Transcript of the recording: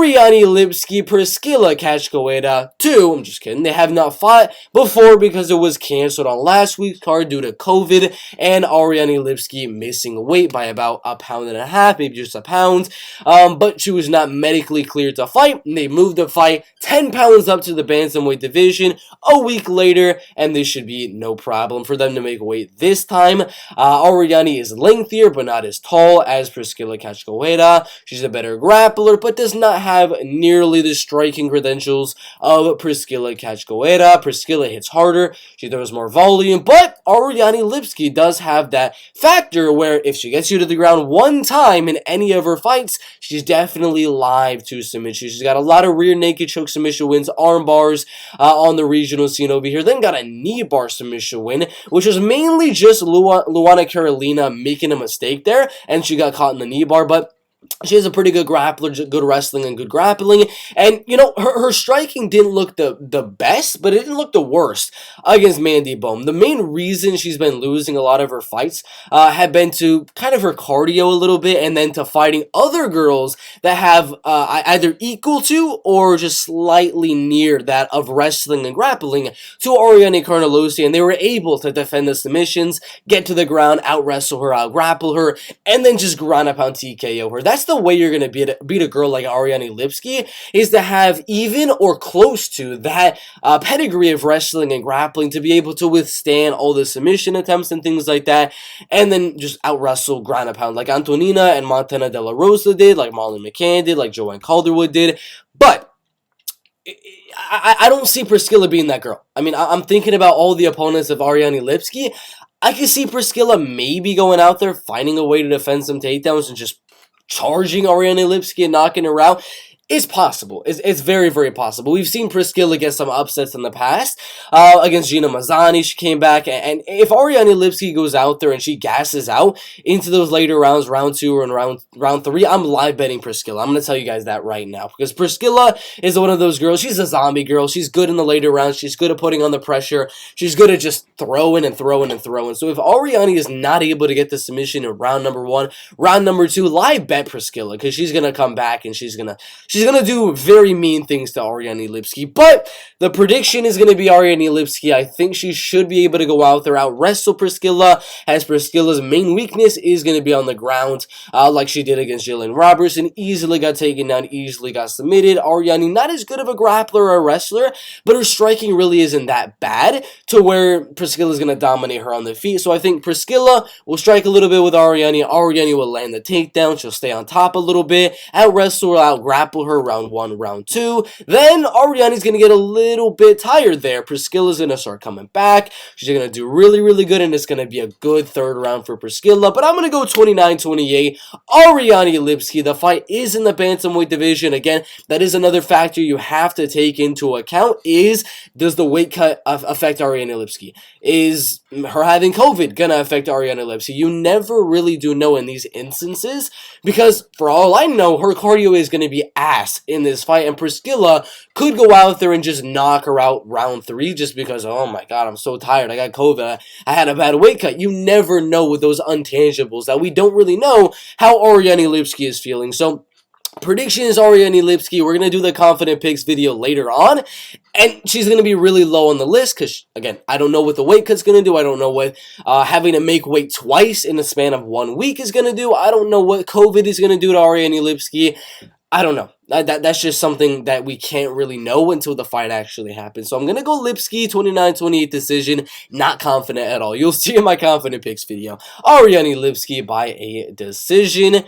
Ariane Lipski, Priscila Cachoeira 2, I'm just kidding, they have not fought before because it was cancelled on last week's card due to COVID, and Ariane Lipski missing weight by about a pound and a half, maybe just a pound, but she was not medically cleared to fight, and they moved the fight 10 pounds up to the bantamweight division a week later, and this should be no problem for them to make weight this time. Ariane is lengthier, but not as tall as Priscila Cachoeira. She's a better grappler, but does not have nearly the striking credentials of Priscila Cachoeira. Priscila hits harder, she throws more volume, but Ariane Lipski does have that factor where if she gets you to the ground one time in any of her fights, she's definitely live to submission. She's got a lot of rear naked choke submission wins, arm bars on the regional scene over here, then got a knee bar submission win, which was mainly just Luana Carolina making a mistake there, and she got caught in the knee bar, but she has a pretty good grappler, good wrestling and good grappling, and you know, her striking didn't look the best, but it didn't look the worst against Mandy Bohm. The main reason she's been losing a lot of her fights have been to kind of her cardio a little bit, and then to fighting other girls that have either equal to or just slightly near that of wrestling and grappling to Ariane Carnelossi, and they were able to defend the submissions, get to the ground, out-wrestle her, out-grapple her, and then just ground up on TKO her. That's the way you're going to beat a girl like Ariane Lipski, is to have even or close to that pedigree of wrestling and grappling to be able to withstand all the submission attempts and things like that, and then just out-wrestle, ground and pound like Antonina and Montana De La Rosa did, like Molly McCann did, like Joanne Calderwood did, but I don't see Priscila being that girl. I mean, I'm thinking about all the opponents of Ariane Lipski. I could see Priscila maybe going out there, finding a way to defend some takedowns and just charging Ariane Lipski and knocking her out. It's possible. It's very, very possible. We've seen Priscila get some upsets in the past. Against Gina Mazzani, she came back. And if Ariane Lipski goes out there and she gasses out into those later rounds, round 2 or in round 3, I'm live betting Priscila. I'm going to tell you guys that right now. Because Priscila is one of those girls. She's a zombie girl. She's good in the later rounds. She's good at putting on the pressure. She's good at just throwing and throwing and throwing. So if Ariane is not able to get the submission in round number 1, round number 2, live bet Priscila. Because she's going to come back and she's going to do very mean things to Ariane Lipski, but the prediction is going to be Ariane Lipski. I think she should be able to go out there, out-wrestle Priscila, as Priscila's main weakness is going to be on the ground, like she did against Jillian Robertson. Easily got taken down, easily got submitted. Ariane, not as good of a grappler or a wrestler, but her striking really isn't that bad to where Priscila is going to dominate her on the feet. So I think Priscila will strike a little bit with Ariane. Ariane will land the takedown. She'll stay on top a little bit, out-wrestle her, out-grapple her, round 1, round 2. Then Ariane's going to get a little bit tired there. Priscila's going to start coming back. She's going to do really, really good, and it's going to be a good third round for Priscila. But I'm going to go 29-28. Ariane Lipski. The fight is in the bantamweight division. Again, that is another factor you have to take into account, is does the weight cut affect Ariane Lipski? Is her having COVID going to affect Ariane Lipski? You never really do know in these instances, because for all I know, her cardio is going to be ass in this fight, and Priscila could go out there and just knock her out round 3 just because, oh my god, I'm so tired, I got COVID, I had a bad weight cut. You never know with those untangibles that we don't really know how Ariane Lipski is feeling. So prediction is Ariane Lipski. We're going to do the confident picks video later on, and she's going to be really low on the list because, again, I don't know what the weight cut's going to do. I don't know what having to make weight twice in the span of 1 week is going to do. I don't know what COVID is going to do to Ariane Lipski. I don't know. That's just something that we can't really know until the fight actually happens. So I'm going to go Lipski, 29-28 decision. Not confident at all. You'll see in my confident picks video. Ariane Lipski by a decision.